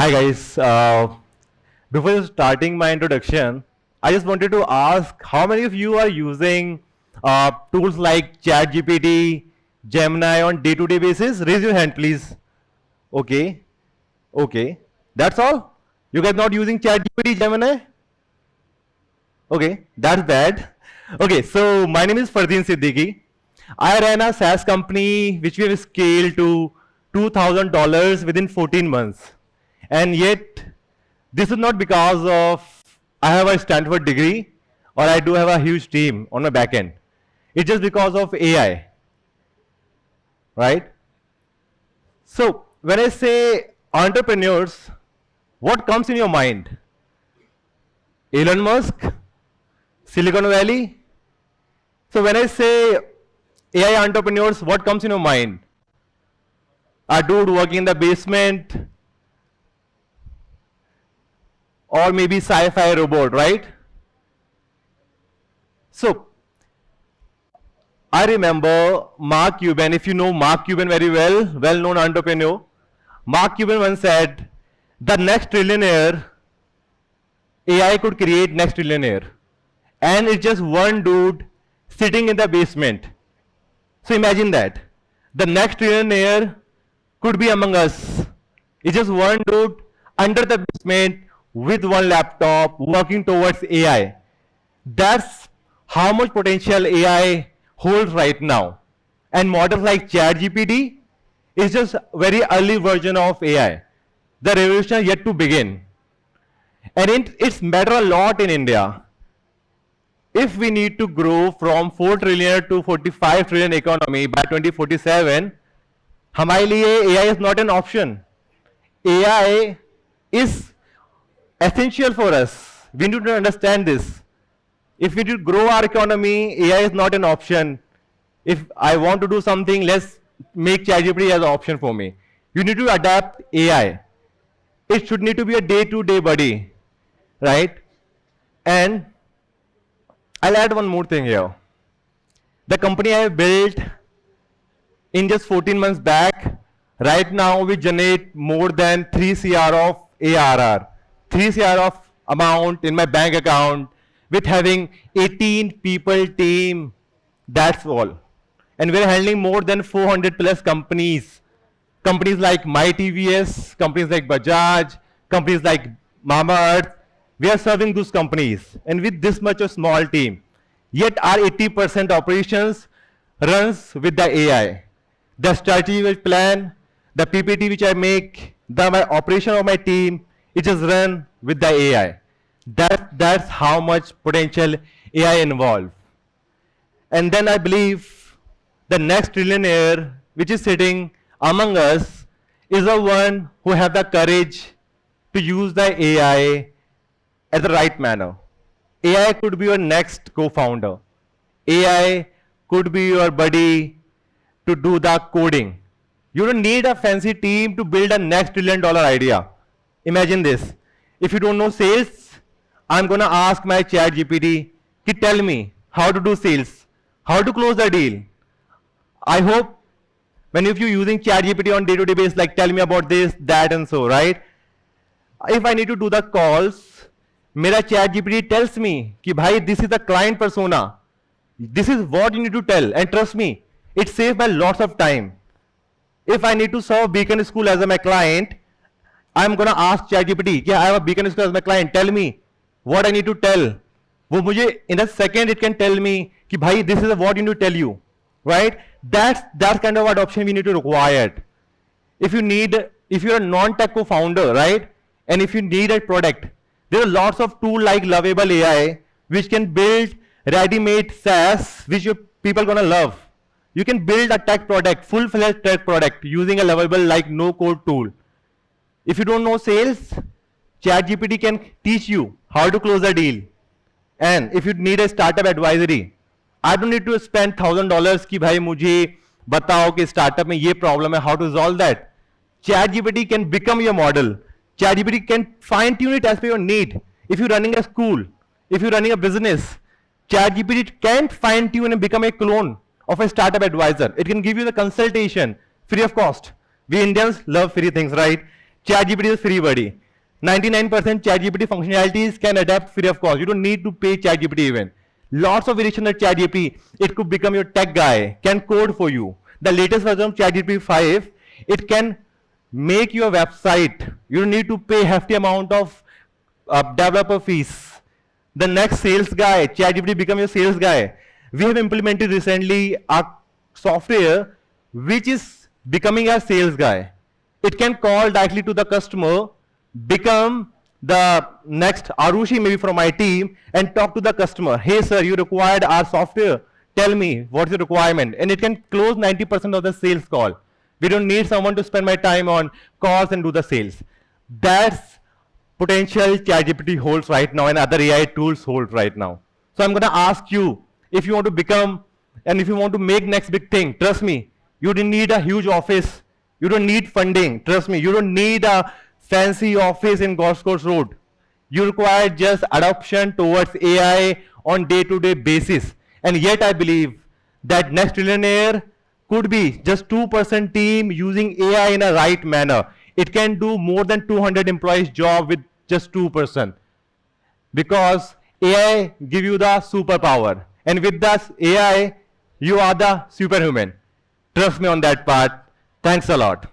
Hi guys. Before starting my introduction, I just wanted to ask how many of you are using tools like ChatGPT, Gemini on day-to-day basis? Raise your hand, please. Okay. Okay. That's all? You guys not using ChatGPT, Gemini? Okay, that's bad. Okay, so my name is Fardeen Siddiqui. I ran a SaaS company which we have scaled to $2,000 within 14 months. And yet, this is not because of I have a Stanford degree or I do have a huge team on my back end. It's just because of AI, right? So when I say entrepreneurs, what comes in your mind? Elon Musk, Silicon Valley. So when I say AI entrepreneurs, what comes in your mind? A dude working in the basement, or maybe sci-fi robot, right? So I remember Mark Cuban. If you know Mark Cuban very well, well-known entrepreneur, Mark Cuban once said, "The next trillionaire, AI could create next trillionaire," and it's just one dude sitting in the basement. So imagine that. The next trillionaire could be among us. It's just one dude under the basement with one laptop working towards AI. That's how much potential AI holds right now. And models like ChatGPT is just very early version of AI. The revolution is yet to begin. And it's matter a lot in India. If we need to grow from 4 trillion to 45 trillion economy by 2047, हमारे लिए AI is not an option. AI is essential for us. We need to understand this. If we need to grow our economy, AI is not an option. If I want to do something, let's make ChatGPT as an option for me. You need to adapt AI. It should need to be a day-to-day buddy, right? And I'll add one more thing here. The company I built in just 14 months back, right now we generate more than 3 CR of ARR, 3 CR of amount in my bank account with having 18 people team, that's all. And we're handling more than 400 plus companies. Companies like MyTVS, companies like Bajaj, companies like Mamaearth, we are serving those companies and with this much a small team. Yet our 80% operations runs with the AI. The strategy which plan, the PPT which I make, my operation of my team, it is run with the AI. That's how much potential AI involved. And then I believe the next trillionaire which is sitting among us is the one who have the courage to use the AI at the right manner. AI could be your next co-founder. AI could be your buddy to do the coding. You don't need a fancy team to build a next $1 trillion idea. Imagine this. If you don't know sales, I'm going to ask my ChatGPT to tell me how to do sales, how to close the deal. I hope many of you using ChatGPT on day-to-day basis, like tell me about this, that, and so, right? If I need to do the calls, मेरा ChatGPT tells me कि भाई this is the client persona. This is what you need to tell, and trust me, it saves me lots of time. If I need to serve Beacon School as my client, I'm gonna ask ChatGPT, yeah, I have a Beacon School as my client. Tell me what I need to tell. वो मुझे in a second it can tell me कि भाई this is what you need to tell you, right? That's kind of adoption we need to require. If you're a non-tech co-founder, right, and if you need a product, there are lots of tools like Lovable AI which can build ready-made SaaS which your people gonna love. You can build a tech product, full-fledged tech product using a Lovable like no-code tool. If you don't know sales, ChatGPT can teach you how to close a deal. And if you need a startup advisory, I don't need to spend $1,000 कि भाई मुझे बताओ कि startup में ये problem है, how to resolve that. ChatGPT can become your model. ChatGPT can fine-tune it as per your need. If you're running a school, if you're running a business, ChatGPT can fine-tune and become a clone of a startup advisor. It can give you the consultation free of cost. We Indians love free things, right? ChatGPT is free, buddy. 99% ChatGPT functionalities can adapt free of cost. You don't need to pay ChatGPT even. Lots of variation of ChatGPT. It could become your tech guy, can code for you. The latest version of ChatGPT 5, it can make your website. You don't need to pay hefty amount of developer fees. The next sales guy, ChatGPT become your sales guy. We have implemented recently a software which is becoming a sales guy. It can call directly to the customer, become the next Arushi maybe from my team, and talk to the customer. Hey sir, you required our software. Tell me what's your requirement, and it can close 90% of the sales call. We don't need someone to spend my time on calls and do the sales. That's potential ChatGPT holds right now and other AI tools hold right now. So I'm going to ask you, if you want to become and if you want to make next big thing, trust me, you don't need a huge office. You don't need funding. Trust me, you don't need a fancy office in Golf Course Road. You require just adoption towards AI on day-to-day basis. And yet I believe that next trillionaire could be just 2% team using AI in a right manner. It can do more than 200 employees job with just 2%. Because AI give you the superpower. And with this AI, you are the superhuman. Trust me on that part. Thanks a lot.